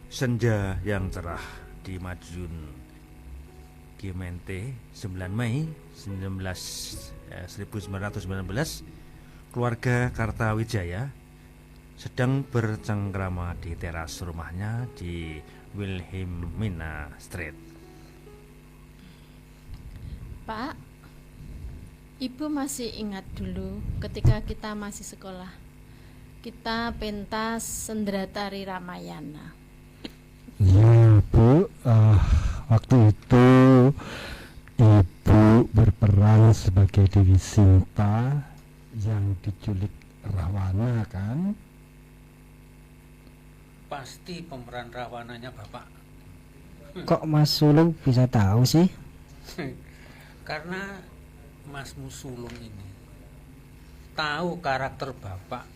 Senja yang cerah di Madiun Gemeente 9 Mei 1919, keluarga Kartawijaya sedang bercengkrama di teras rumahnya di Wilhelmina Street. Pak, Ibu masih ingat dulu ketika kita masih sekolah. Kita pentas Sendratari Ramayana. Ya Bu, waktu itu Ibu berperan sebagai Dewi Sinta yang diculik Rawana kan? Pasti pemeran Rawananya Bapak. Kok Mas Sulung bisa tahu sih? Karena Masmu Sulung ini tahu karakter Bapak.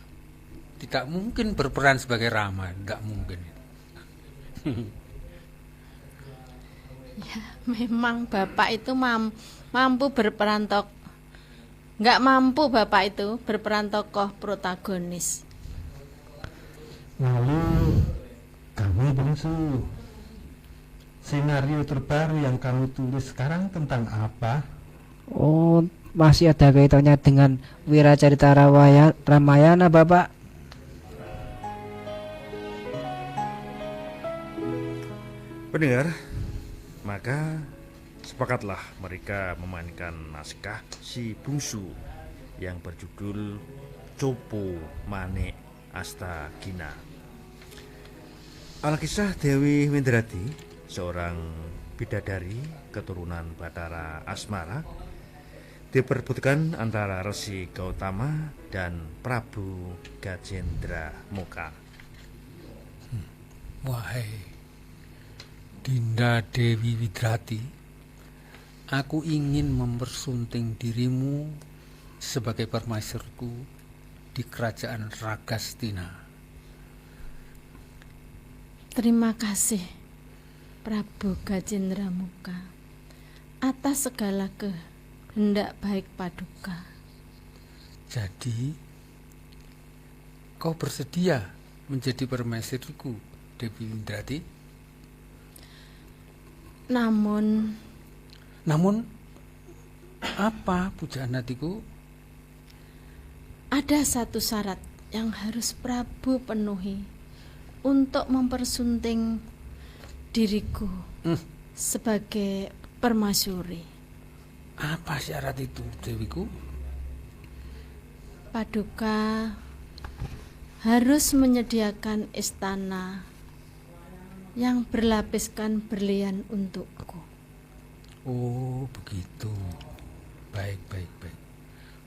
Tidak mungkin berperan sebagai Rama, tidak mungkin. Ya, memang Bapak itu mampu berperan nggak mampu Bapak itu berperan tokoh protagonis. Lalu kamu Bungsu, senario terbaru yang kamu tulis sekarang tentang apa? Oh, masih ada kaitannya dengan Wiracarita Ramayana, Bapak. Pendengar, maka sepakatlah mereka memainkan naskah Si Bungsu yang berjudul Copo Manik Astagina. Alkisah Dewi Windradi, seorang bidadari keturunan Bathara Asmara, diperebutkan antara Resi Gautama dan Prabu Gajendra Moka. Wahai Dinda Dewi Widrati, aku ingin mempersunting dirimu sebagai permaisurku di kerajaan Ragastina. Terima kasih Prabu Gajendra Moka atas segala kehendak baik Paduka. Jadi, kau bersedia menjadi permaisurku, Dewi Windrati? Namun apa pujaan hatiku? ada satu syarat yang harus Prabu penuhi untuk mempersunting diriku sebagai permaisuri. Apa syarat itu, Dewiku? Paduka harus menyediakan istana yang berlapiskan berlian untukku. Oh, begitu. Baik.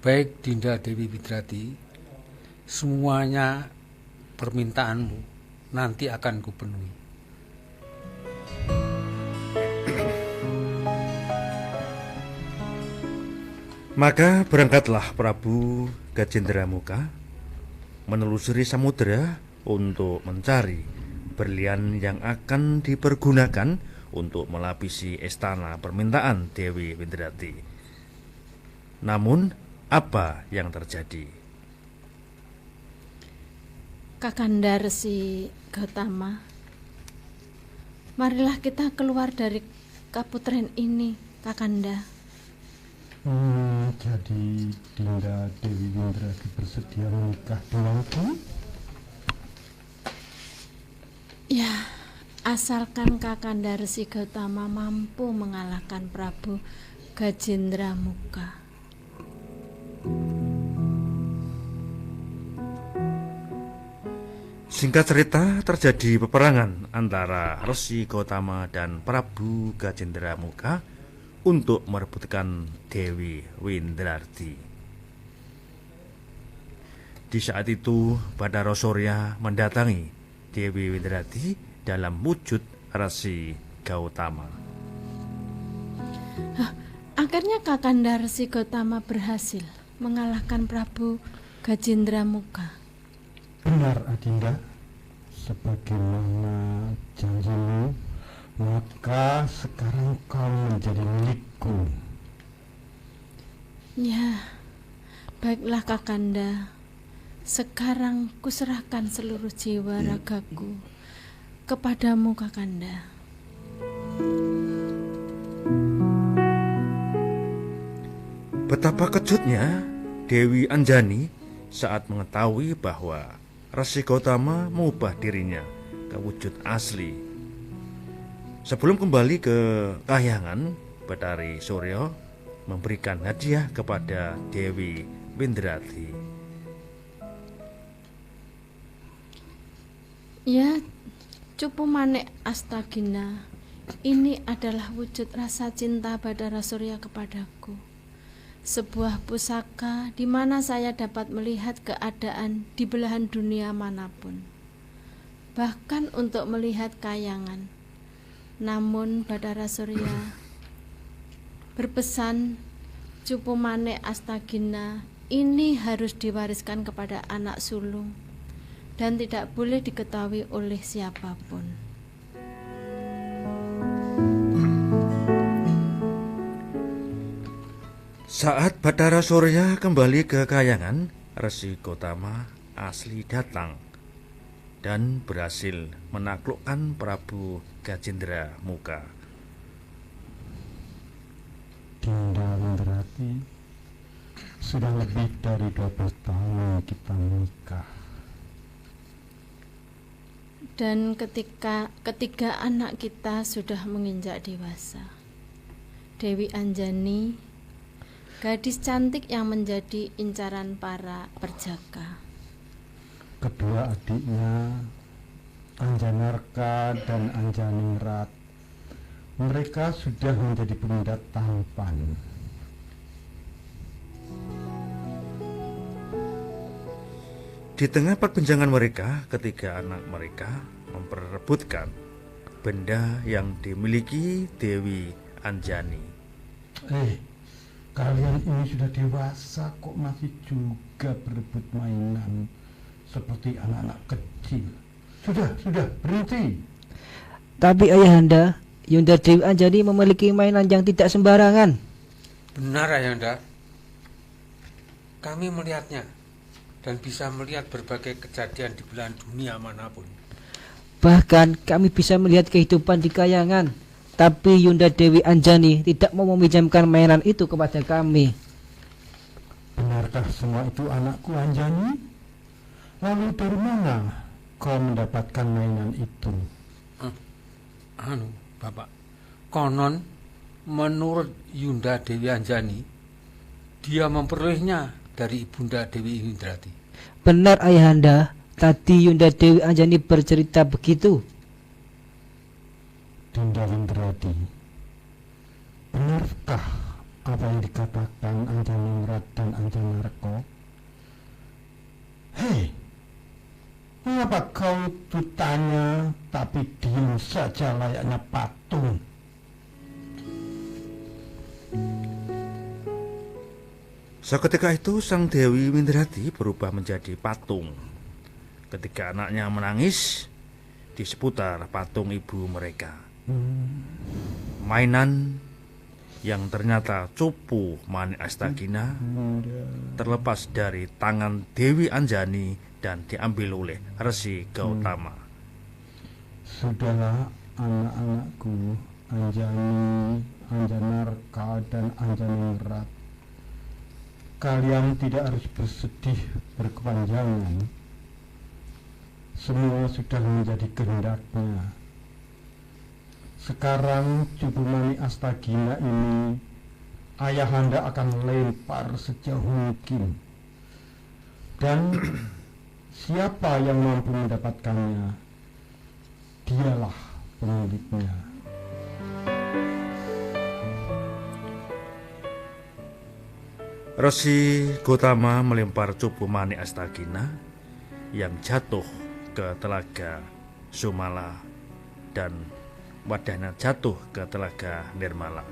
Baik, Dinda Dewi Widrati. Semuanya permintaanmu nanti akan kupenuhi. Maka berangkatlah Prabu Gajendra Moka menelusuri samudera untuk mencari berlian yang akan dipergunakan untuk melapisi istana permintaan Dewi Windrati. Namun, apa yang terjadi? Kakanda Resi Gautama, marilah kita keluar dari kaputren ini, Kakanda. Jadi Dinda Dewi Windrati bersedia menikah denganku? Ya, asalkan Kakanda Resi Gautama mampu mengalahkan Prabu Gajendra Moka. Singkat cerita, terjadi peperangan antara Resi Gautama dan Prabu Gajendra Moka untuk merebutkan Dewi Windrati. Di saat itu, Bathara Surya mendatangi Dewi Windrati dalam wujud Resi Gautama. Akhirnya Kakanda Resi Gautama berhasil mengalahkan Prabu Gajendra Moka. Benar Adinda, sebagaimana janjimu, maka sekarang kau menjadi milikku. Ya, baiklah Kakanda. Sekarang kuserahkan seluruh jiwa ragaku kepadamu Kakanda. Betapa kejutnya Dewi Anjani saat mengetahui bahwa Resi Gotama mengubah dirinya ke wujud asli. Sebelum kembali ke kahyangan, Bathari Surya memberikan hadiah kepada Dewi Windradi. Ya, Cupu Manik Astagina, ini adalah wujud rasa cinta Bathara Surya kepadaku. Sebuah pusaka di mana saya dapat melihat keadaan di belahan dunia manapun, bahkan untuk melihat kayangan. Namun Bathara Surya berpesan, Cupu Manik Astagina ini harus diwariskan kepada anak sulung dan tidak boleh diketahui oleh siapapun. Saat Bathara Surya kembali ke kahyangan, Resi Gotama asli datang dan berhasil menaklukkan Prabu Gajendra Muka. Dinda Windradi, sudah lebih dari 12 tahun kita menikah. Dan ketiga anak kita sudah menginjak dewasa. Dewi Anjani, gadis cantik yang menjadi incaran para perjaka. Kedua adiknya, Anjanarka dan Anjaningrat, mereka sudah menjadi benda tampan. Di tengah perbincangan mereka, ketiga anak mereka memperebutkan benda yang dimiliki Dewi Anjani. Kalian ini sudah dewasa kok masih juga berebut mainan seperti anak-anak kecil. Sudah, berhenti. Tapi Ayahanda, Yunda Dewi Anjani memiliki mainan yang tidak sembarangan. Benar Ayahanda. Kami melihatnya dan bisa melihat berbagai kejadian di belahan dunia manapun. Bahkan kami bisa melihat kehidupan di kayangan. Tapi Yunda Dewi Anjani tidak mau meminjamkan mainan itu kepada kami. Benarkah semua itu anakku Anjani? Lalu dari mana kau mendapatkan mainan itu? Bapak, konon menurut Yunda Dewi Anjani, dia memperolehnya dari Ibunda Dewi Windradi. Benar Ayahanda, tadi Yunda Dewi Anjani bercerita begitu. Dinda Windradi, benarkah apa yang dikatakan Anjaningrat dan Anjanarko? Hei, mengapa kau itu tanya tapi diam saja layaknya patung? Seketika itu sang Dewi Windradi berubah menjadi patung. Ketika anaknya menangis di seputar patung ibu mereka. Mainan yang ternyata Cupu Manik Astagina terlepas dari tangan Dewi Anjani dan diambil oleh Resi Gotama. Sudahlah anak-anakku, Anjani, Anjanarka dan Anjaningrat, kalian tidak harus bersedih berkepanjangan. Semua sudah menjadi kehendaknya. Sekarang Cupu Manik Astagina ini Ayahanda akan lempar sejauh mungkin. Dan siapa yang mampu mendapatkannya, dialah pemiliknya. Resi Gotama melempar Cupu Manik Astagina yang jatuh ke telaga Sumala dan wadahnya jatuh ke telaga Nirmala.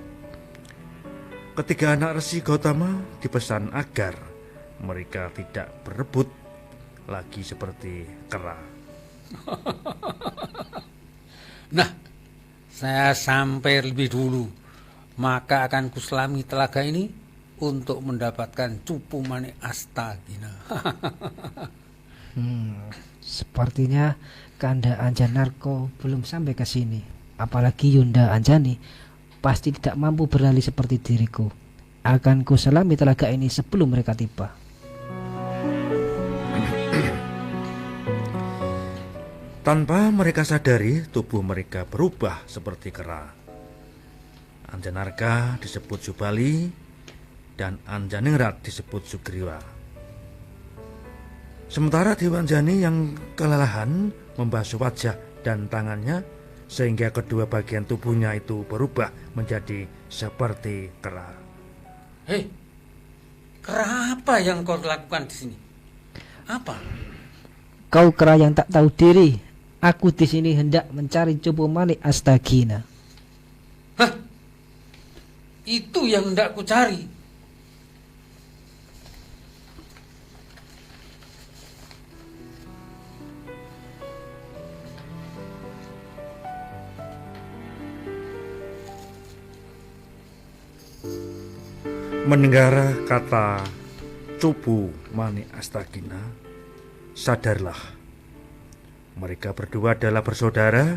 Ketiga anak Resi Gotama dipesan agar mereka tidak berebut lagi seperti kera. Nah, saya sampai lebih dulu, maka akan kuselami telaga ini untuk mendapatkan Cupu Manik Astagina. Sepertinya Kanda Anjanarko belum sampai ke sini. Apalagi Yunda Anjani pasti tidak mampu berlari seperti diriku. Akan ku selami telaga ini sebelum mereka tiba. Tanpa mereka sadari, tubuh mereka berubah seperti kera. Anjanarka disebut Subali dan Anjaningrat disebut Sugriwa. Sementara Dewa Anjani yang kelelahan membasuh wajah dan tangannya sehingga kedua bagian tubuhnya itu berubah menjadi seperti kera. Hei, kera apa yang kau lakukan di sini? Apa? Kau kera yang tak tahu diri. Aku di sini hendak mencari Cupu Manik Astagina. Hah? Itu yang hendak ku cari. Mendengar kata Cupu Manik Astagina, sadarlah mereka berdua adalah bersaudara.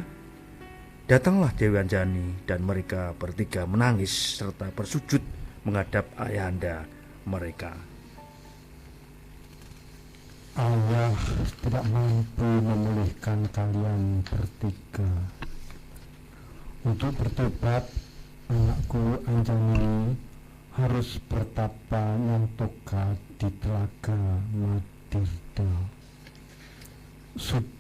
Datanglah Dewi Anjani dan mereka bertiga menangis serta bersujud menghadap ayahanda mereka. Ayah tidak mampu memulihkan kalian bertiga. Untuk bertobat, anakku Anjani harus bertapa nyontoka di telaga Madirda. Subali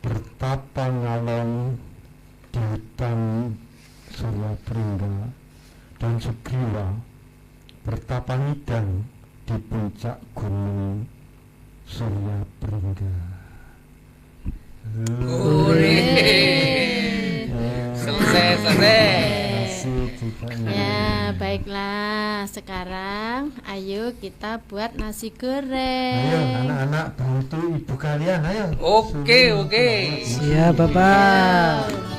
bertapa ngalong di hutan Surya Pringga, dan Sugriwa bertapa ngidang di puncak gunung Surya Pringga. Selesai. Ya, baiklah. Sekarang ayo kita buat nasi goreng. Ayo anak-anak bantu ibu kalian, ayo. Oke. Siap, Bapak.